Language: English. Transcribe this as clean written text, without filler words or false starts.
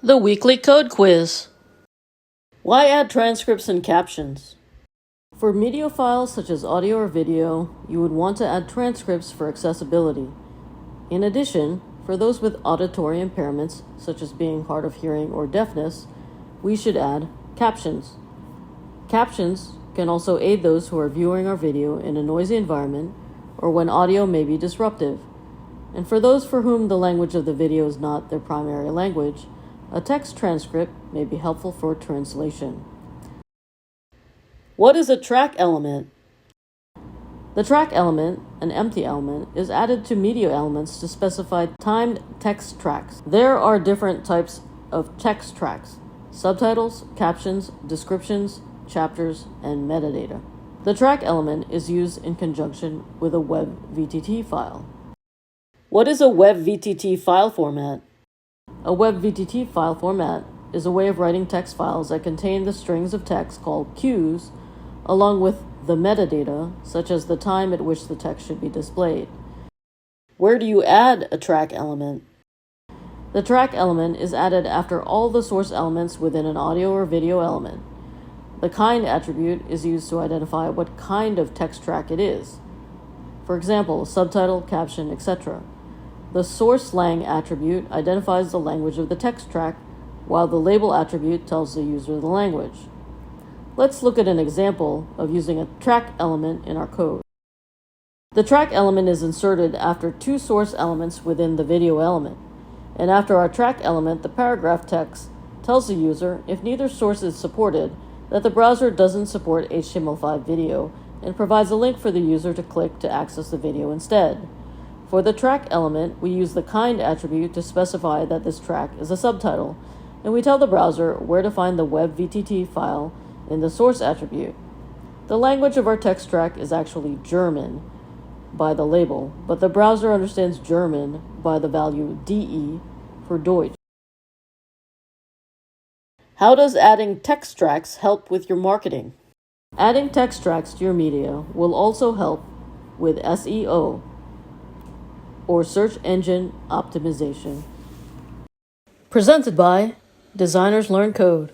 The weekly code quiz. Why add transcripts and captions? For media files such as audio or video, you would want to add transcripts for accessibility. In addition, for those with auditory impairments, such as being hard of hearing or deafness, we should add captions. Captions can also aid those who are viewing our video in a noisy environment or when audio may be disruptive. And for those for whom the language of the video is not their primary language, a text transcript may be helpful for translation. What is a track element? The track element, an empty element, is added to media elements to specify timed text tracks. There are different types of text tracks: subtitles, captions, descriptions, chapters, and metadata. The track element is used in conjunction with a web VTT file. What is a web VTT file format? A web VTT file format is a way of writing text files that contain the strings of text called queues, along with the metadata, such as the time at which the text should be displayed. Where do you add a track element? The track element is added after all the source elements within an audio or video element. The kind attribute is used to identify what kind of text track it is. For example, subtitle, caption, etc. The source lang attribute identifies the language of the text track, while the label attribute tells the user the language. Let's look at an example of using a track element in our code. The track element is inserted after two source elements within the video element, and after our track element, the paragraph text tells the user, if neither source is supported, that the browser doesn't support HTML5 video and provides a link for the user to click to access the video instead. For the track element, we use the kind attribute to specify that this track is a subtitle, and we tell the browser where to find the web VTT file in the source attribute. The language of our text track is actually German by the label, but the browser understands German by the value DE for Deutsch. How does adding text tracks help with your marketing? Adding text tracks to your media will also help with SEO, or search engine optimization. Presented by Designers Learn Code.